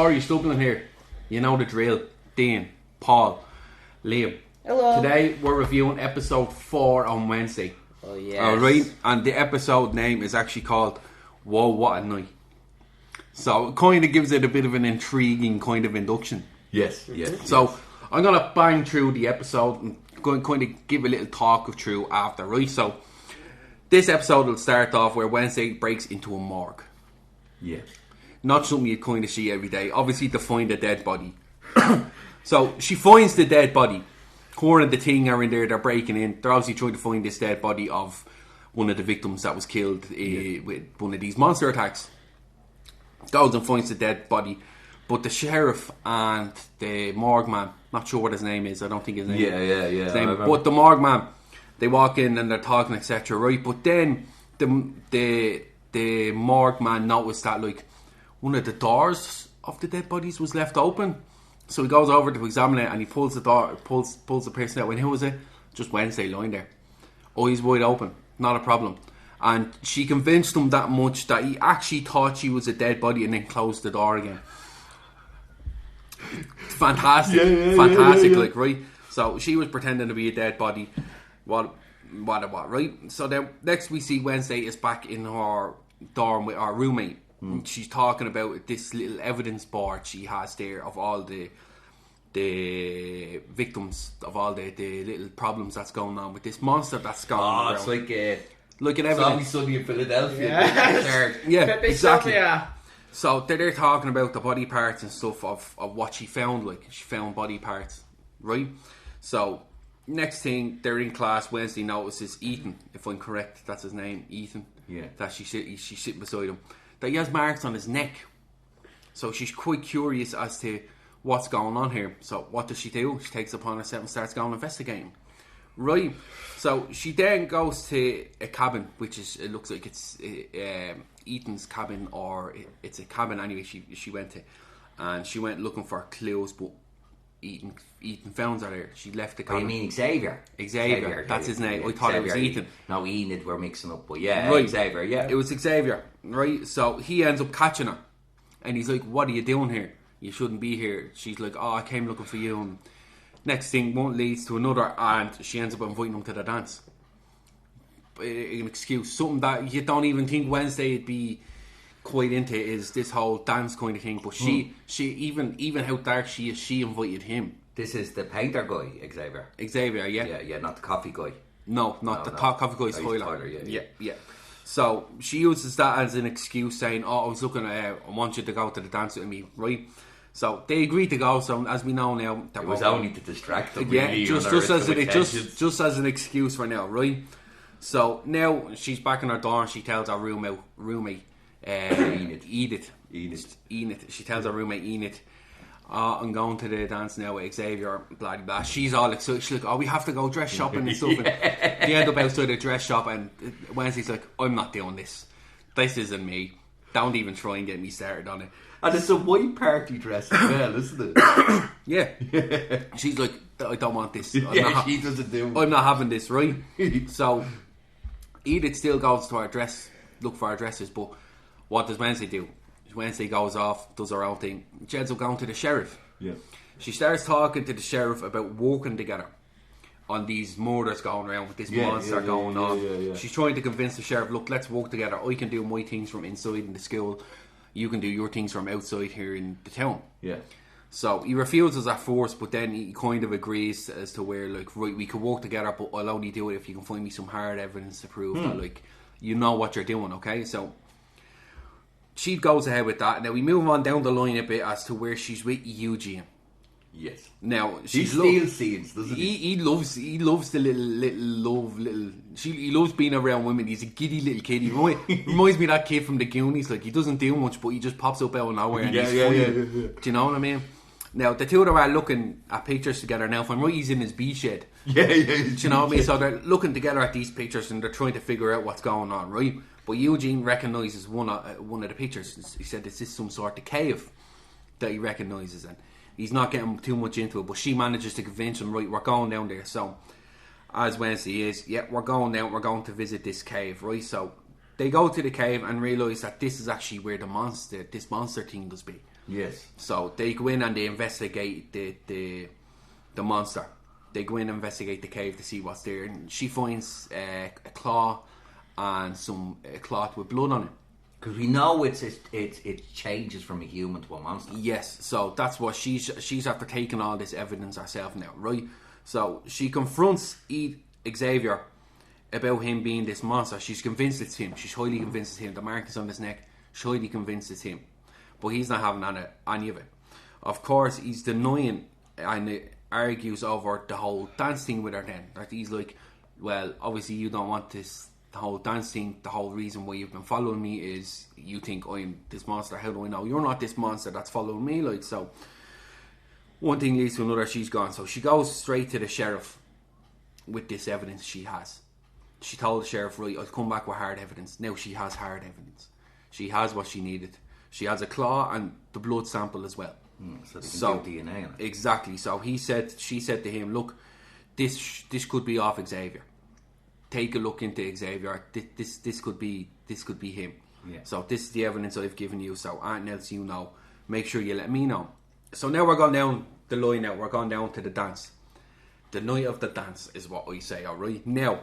Stories Dublin here. You know the drill. Dean, Paul, Liam. Hello. Today we're reviewing episode 4 on Wednesday. Oh yes. Alright, and the episode name is actually called Whoa, What a Night. So it kind of gives it a bit of an intriguing kind of induction. Yes. So I'm going to bang through the episode and going to kind of give a little talk of through after, right? So this episode will start off where Wednesday breaks into a morgue. Yeah. Not something you kind of see every day. Obviously to find a dead body. So she finds the dead body. Her and the thing are in there, they're breaking in. They're obviously trying to find this dead body of one of the victims that was killed with one of these monster attacks. Goes and finds the dead body. But the sheriff and the morgue man, not sure what his name is, I don't think his name is. Yeah. But the morgue man, they walk in and they're talking, etc. Right? But then the morgue man noticed that like one of the doors of the dead bodies was left open. So he goes over to examine it and he pulls the door, pulls the person out. And who was it? Just Wednesday lying there. Eyes wide open. Not a problem. And she convinced him that much that he actually thought she was a dead body and then closed the door again. Fantastic. Fantastic, like, right? So she was pretending to be a dead body. What, right? So then next we see Wednesday is back in her dorm with our roommate. She's talking about this little evidence board she has there of all the victims of all the little problems that's going on with this monster that's going on. It's like an evidence. Sunny in Philadelphia. Yeah, exactly. So they're there talking about the body parts and stuff of what she found. Like she found body parts, right? So next thing they're in class. Wednesday notices Ethan, if I'm correct, that's his name, Ethan. Yeah. That she's sitting beside him. That he has marks on his neck. So she's quite curious as to what's going on here. So what does she do? She takes it upon herself and starts going investigating. Right. So she then goes to a cabin, which is, it looks like it's Ethan's cabin, or it's a cabin anyway she went to. And she went looking for clues, but Ethan found her there. She left the cabin. You mean Xavier? Xavier, that's his name. I thought it was Ethan. No, Enid we're mixing up, but yeah, right. Xavier, yeah. It was Xavier, right? So he ends up catching her. And he's like, what are you doing here? You shouldn't be here. She's like, oh, I came looking for you. And next thing, one leads to another, and she ends up inviting him to the dance. An excuse. Something that you don't even think Wednesday would be quite into is this whole dance kind of thing. But she even how dark she is, she invited him. This is the painter guy, Xavier. Xavier, yeah. Yeah, not the coffee guy. No, coffee guy's Tyler. Yeah. So she uses that as an excuse, saying, "Oh, I was looking at. I want you to go to the dance with me, right?" So they agreed to go. So as we know now, it was only to distract them. Yeah, really, just as an excuse for now, right? So now she's back in her dorm. She tells her roommate, Enid. She tells her roommate Enid, I'm going to the dance now with Xavier, blah blah blah. She's all excited. She's like, oh, we have to go dress shopping and stuff. And they end up outside the dress shop, and Wednesday's like, I'm not doing this. This isn't me. Don't even try and get me started on it. And it's a white party dress as well, isn't it? Yeah. She's like, I don't want this. She doesn't do it. I'm not having this, right? So Edith still goes to look for her dresses, but what does Wednesday do? Wednesday goes off, does her own thing. She ends up going to the sheriff. Yeah. She starts talking to the sheriff about working together on these murders going around with this monster going on. Yeah. She's trying to convince the sheriff, look, let's work together. I can do my things from inside in the school. You can do your things from outside here in the town. Yeah. So he refuses at first, but then he kind of agrees as to where, like, right, we can work together, but I'll only do it if you can find me some hard evidence to prove that, like, you know what you're doing, okay? So she goes ahead with that. Now we move on down the line a bit as to where she's with Eugene. Yes. Now he steals scenes, doesn't he? He loves the little. He loves being around women. He's a giddy little kid. He reminds me of that kid from the Goonies. Like, he doesn't do much, but he just pops up out of nowhere. And he's funny. Yeah. Do you know what I mean? Now the two of them are looking at pictures together. Now, if I'm right, he's in his B shed. Yeah. Do you know what I mean? So they're looking together at these pictures and they're trying to figure out what's going on, right? But Eugene recognises one of the pictures. He said this is some sort of cave that he recognises, and he's not getting too much into it. But she manages to convince him, right, we're going down there. So as Wednesday is, we're going down. We're going to visit this cave, right? So they go to the cave and realise that this is actually where this monster thing does be. Yes. So they go in and they investigate the monster. They go in and investigate the cave to see what's there. And she finds a claw and some cloth with blood on it. Because we know it changes from a human to a monster. Yes, so that's what she's after taking all this evidence herself now, right? So she confronts Xavier about him being this monster. She's convinced it's him. She's highly convinced it's him. The mark is on his neck. She's highly convinced it's him. But he's not having any of it. Of course, he's denying and argues over the whole dance thing with her then. That he's like, well, obviously you don't want this, the whole dance thing. The whole reason why you've been following me is you think I'm this monster. How do I know you're not this monster that's following me? Like, so one thing leads to another. She's gone. So she goes straight to the sheriff with this evidence she has. She told the sheriff, right, I'll come back with hard evidence. Now she has hard evidence. She has what she needed. She has a claw and the blood sample as well. So they can do DNA on it. Exactly. So she said to him, look, this could be off Xavier. Take a look into Xavier. This could be him. Yeah. So this is the evidence I've given you. So anything else you know, make sure you let me know. So now we're going down the line. Now we're going down to the dance. The night of the dance is what I say. All right. Now,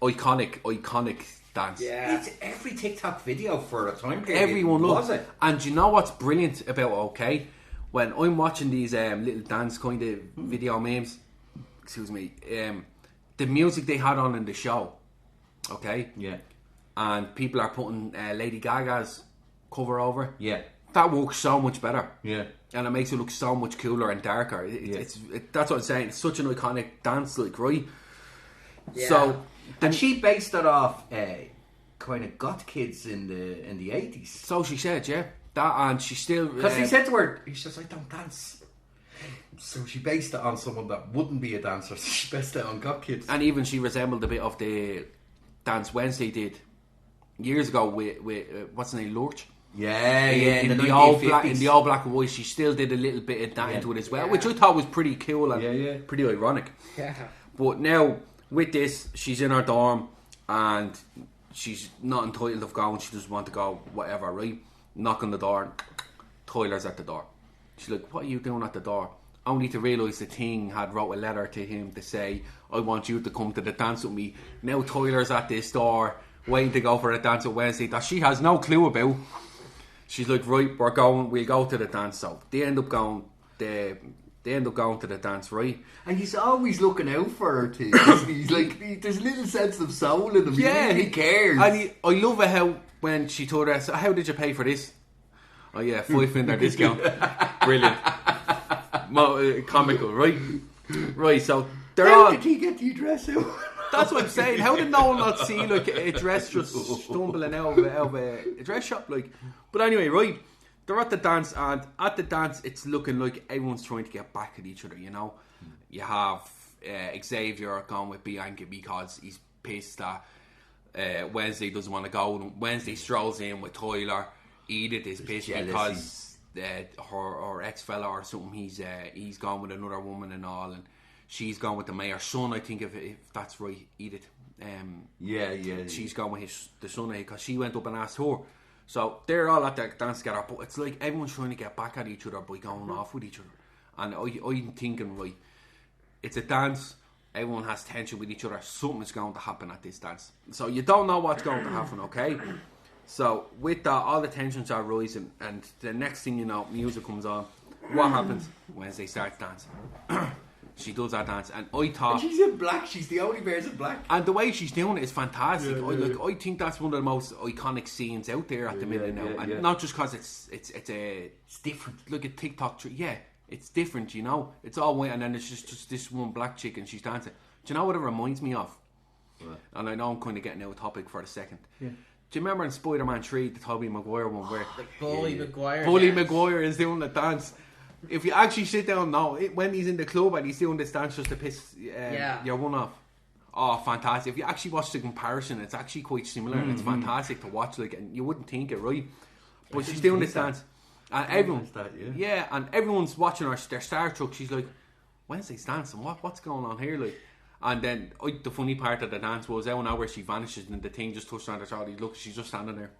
iconic dance. Yeah. It's every TikTok video for a time period. Everyone loves it. And do you know what's brilliant about OK? When I'm watching these little dance kind of video memes, excuse me, the music they had on in the show, okay? Yeah. And people are putting Lady Gaga's cover over. Yeah. That works so much better. Yeah. And it makes it look so much cooler and darker. That's what I'm saying. It's such an iconic dance, like, right? Yeah. So, and she based it off kind of goth kids in the 80s. So she said, yeah. That, and she still... Because he said to her, he says, I don't dance. So she based it on someone that wouldn't be a dancer. So she based it on goth kids. And even she resembled a bit of the Dance Wednesday did years ago with what's her name, Lurch? Yeah, in the all black and white, she still did a little bit of that into it as well, which I thought was pretty cool and pretty ironic. Yeah. But now with this, she's in her dorm and she's not entitled of going. She doesn't want to go, whatever. Right? Knock on the door. Tyler's at the door. She's like, "What are you doing at the door?" Only to realise the Thing had wrote a letter to him to say, "I want you to come to the dance with me." Now Tyler's at this door waiting to go for a dance on Wednesday that she has no clue about. She's like, right, we'll go to the dance. So they end up going to the dance, right? And he's always looking out for her too. He's like, there's a little sense of soul in him. Yeah, he cares. And I love it how when she told her, so how did you pay for this? Oh yeah, $5 discount. Brilliant. Comical, right? Right, so they're how did he get the address out? That's what I'm saying. How did no one not see like a dress just stumbling out of a dress shop? Like, but anyway, right? They're at the dance, and at the dance, it's looking like everyone's trying to get back at each other. You know, you have Xavier going with Bianca because he's pissed that Wednesday doesn't want to go. Wednesday strolls in with Tyler. Edith is pissed because her ex fella or something. He's gone with another woman and all, and she's gone with the mayor's son, I think, if that's right, Edith. She's gone with the son because she went up and asked her. So they're all at the dance together, but it's like everyone's trying to get back at each other by going off with each other. And I'm thinking, right, it's a dance, everyone has tension with each other, something's going to happen at this dance. So you don't know what's going to happen, okay? So with that, all the tensions are rising, and the next thing you know, music comes on. What happens? Wednesday starts dancing. She does that dance, and I thought... And she's in black, she's the only person in black. And the way she's doing it is fantastic. I think that's one of the most iconic scenes out there at the minute now. And not just because it's different. Look at TikTok. Yeah, it's different, you know. It's all white, and then it's just this one black chick, and she's dancing. Do you know what it reminds me of? What? And I know I'm kind of getting out of topic for a second. Yeah. Do you remember in Spider-Man 3, the Tobey Maguire one, where... Bully Maguire. Bully Maguire is doing the dance. If you actually sit down now, when he's in the club and he's doing this dance just to piss your one off. Oh, fantastic. If you actually watch the comparison, it's actually quite similar and it's fantastic to watch. Like, and you wouldn't think it, right? But she's doing this dance. And everyone... and everyone's watching her, they're Star Trek. She's like, Wednesday's dancing, what's going on here? Like, And then the funny part of the dance was out now where she vanishes and the thing just touched on her shoulder. Look, she's just standing there.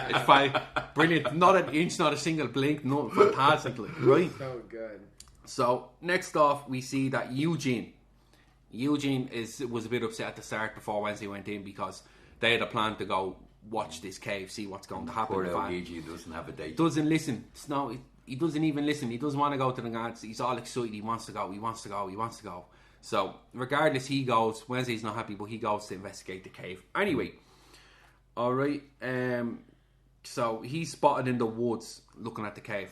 It's fine. Brilliant. Not an inch, not a single blink. No, fantastically. Right? So good. So, next off, we see that Eugene was a bit upset at the start before Wednesday went in because they had a plan to go watch this cave, see what's going to happen. Poor old Eugene doesn't have a date. Doesn't listen. No, he doesn't even listen. He doesn't want to go to the guards. He's all excited. He wants to go. So, regardless, he goes. Wednesday's not happy, but he goes to investigate the cave. Anyway, alright. So, he's spotted in the woods looking at the cave.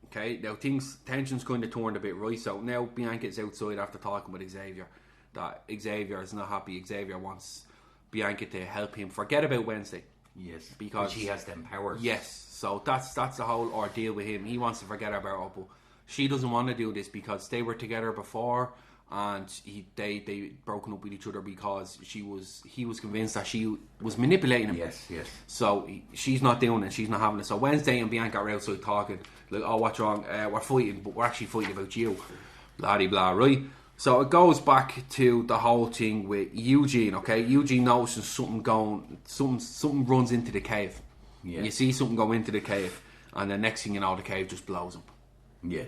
Okay, now tension's kind of turned a bit, right? So, now Bianca's outside after talking with Xavier. That Xavier is not happy. Xavier wants Bianca to help him forget about Wednesday. Yes, because she has them powers. Yes, so that's the whole ordeal with him. He wants to forget about her, but she doesn't want to do this because they were together before, and they broken up with each other because he was convinced that she was manipulating him. Yes. So she's not doing it. She's not having it. So Wednesday and Bianca are outside talking. Like, oh, what's wrong? We're fighting, but we're actually fighting about you. Blah de blah, right? So it goes back to the whole thing with Eugene. Okay, Eugene notices something runs into the cave. Yeah. You see something go into the cave, and the next thing you know, the cave just blows up. Yeah.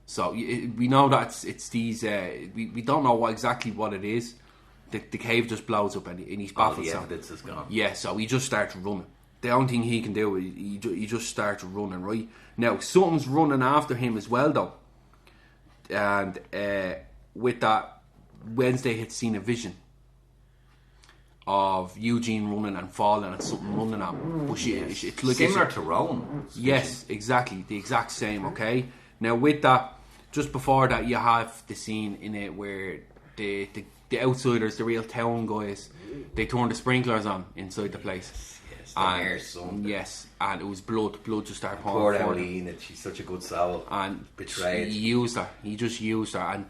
So we know that it's these. We don't know exactly what it is. The cave just blows up, and he's baffled. All the evidence is gone. Yeah, so he just starts running. The only thing he can do is he just starts running. Right now, something's running after him as well, though, and with that, Wednesday had seen a vision of Eugene running and falling and something running at him. But it's like similar to Rowan. Yes, exactly, the exact same. Okay. Now with that, just before that, you have the scene in it where the outsiders, the real town guys, they turned the sprinklers on inside the place. Yes, and it was blood just started pouring. Poor Eileen, she's such a good soul. And betrayed. He just used her. And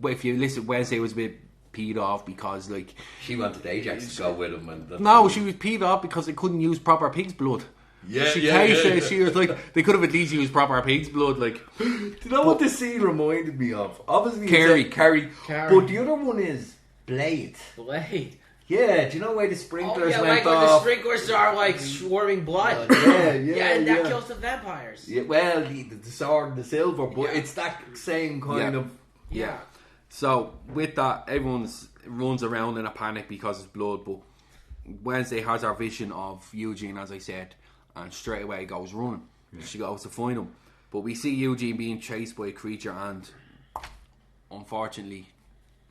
if you listen, Wednesday was a bit peed off because like she wanted Ajax to go with him. She was peed off because they couldn't use proper pig's blood. She was like, they could have at least used proper pig's blood. Like, do you know what this scene reminded me of? Obviously, Carrie. But the other one is Blade. Yeah, do you know where the sprinklers went The off? sprinklers are like swarming blood. And that kills the vampires. Yeah, well, the sword and the silver, but it's that same kind of. Yeah. So with that, everyone runs around in a panic because it's blood. But Wednesday has our vision of Eugene, as I said, and straight away goes running. She goes to find him, but we see Eugene being chased by a creature, and unfortunately,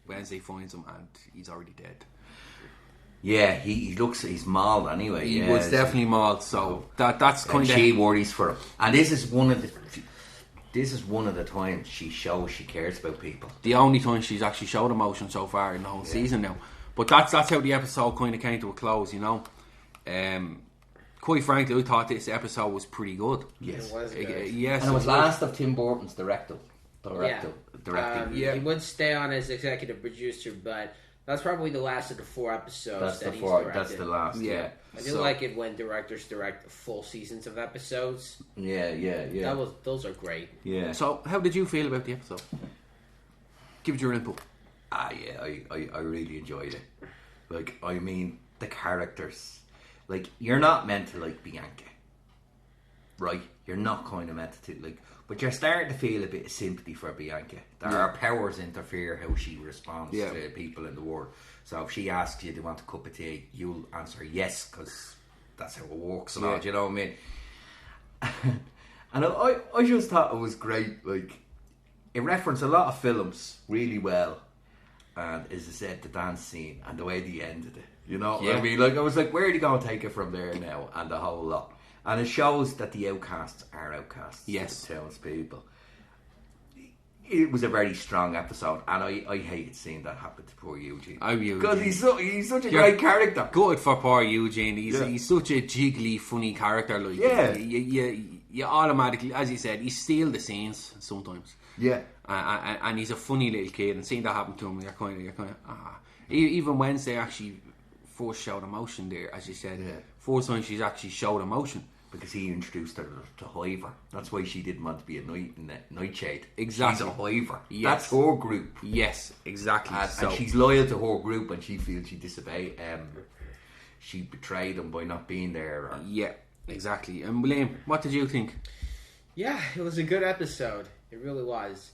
Wednesday finds him, and he's already dead. Yeah, he's mauled anyway. He was definitely mauled, so that's kind of. She worries for him, and this is one of the times she shows she cares about people. The only time she's actually showed emotion so far in the whole season now. But that's how the episode kind of came to a close, you know. Quite frankly, I thought this episode was pretty good. Yes, it was good. Yes, and it was last of Tim Burton's directing. He would stay on as executive producer, but that's probably the last of the 4 episodes he's directed. That's the last. Yeah, I do like it when directors direct full seasons of episodes. Yeah. Those are great. Yeah. So, how did you feel about the episode? Give it your input. I really enjoyed it. Like, I mean, the characters. Like, you're not meant to like Bianca, right? You're not kind of meant to like, but you're starting to feel a bit of sympathy for Bianca. That her powers interfere how she responds to people in the world. So if she asks you, "Do you want a cup of tea?" you'll answer yes, because that's how it works. Do you know what I mean? And I just thought it was great. Like, it referenced a lot of films really well. And as I said, the dance scene and the way they ended it. You know what I mean? Like, I was like, where are you going to take it from there now? And the whole lot. And it shows that the outcasts are outcasts. Yes. The townspeople. It was a very strong episode, and I hated seeing that happen to poor Eugene. Because he's such a great character. Good for poor Eugene. He's such a jiggly, funny character. Like, you automatically, as you said, he steals the scenes sometimes. Yeah. And he's a funny little kid, and seeing that happen to him, you're kind of Even Wednesday actually first showed emotion there, as you said. Yeah. First time she's actually showed emotion. because he introduced her to Hiver. That's why she didn't want to be a nightshade. Exactly. She's a Hiver. Yes. That's her group. Yes, exactly. And she's loyal to her group, and she feels she disobeyed. She betrayed them by not being there. Yeah, exactly. And William, what did you think? Yeah, it was a good episode. It really was.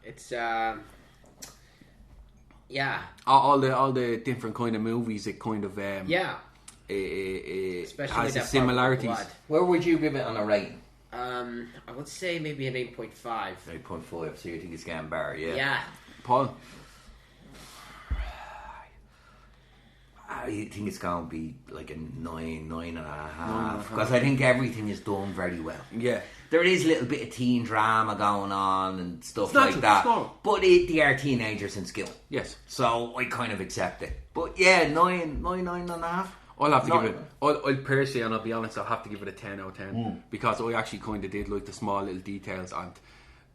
It's yeah. All the different kind of movies. It kind of especially has the similarities. Where would you give it on a rating? I would say maybe an 8.5. 8.5. So you think it's getting better? Yeah. Yeah. Paul. I think it's going to be like a 9.5 because I think everything is done very well. Yeah. There is a little bit of teen drama going on and stuff like that. But they are teenagers in school. Yes. So I kind of accept it. But yeah, 9.5. I'll have to give it. I'll personally, and I'll be honest, I'll have to give it a 10 out of 10 because I actually kind of did like the small little details, and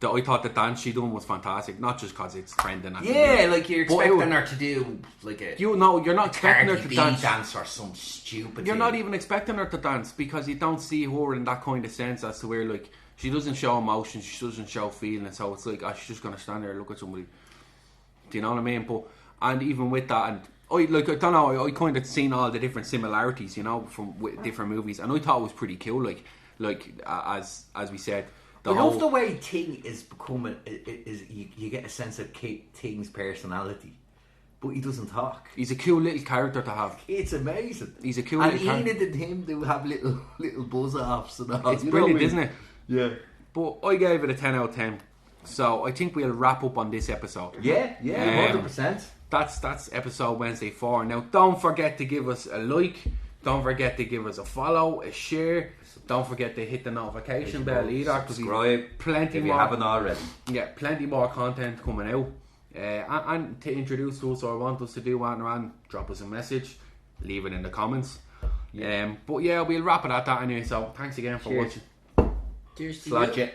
I thought the dance she done was fantastic. Not just because it's trending. Yeah, like you're expecting her to do like a. You're not expecting her to dance or some stupid. You're not even expecting her to dance because you don't see her in that kind of sense as to where like she doesn't show emotion, she doesn't show feeling, so it's like she's just gonna stand there and look at somebody. Do you know what I mean? But and even with that, and I don't know, I kind of seen all the different similarities, you know, from different movies, and I thought it was pretty cool. Like as we said. I love the way Ting is becoming. You get a sense of Ting's personality, but he doesn't talk. He's a cool little character to have. It's amazing. He's a cool and little character. And Enid and him do have little buzz offs and all. It's brilliant, isn't it? Yeah. But I gave it a 10 out of 10. So I think we'll wrap up on this episode. Yeah, 100%. That's episode Wednesday 4. Now don't forget to give us a like. Don't forget to give us a follow, a share. Don't forget to hit the notification bell either. Subscribe plenty if more, you haven't already. Yeah, plenty more content coming out. And to introduce us or want us to do one around, drop us a message. Leave it in the comments. But yeah, we'll wrap it at that anyway. So thanks again for watching. Cheers to Sludge you. it.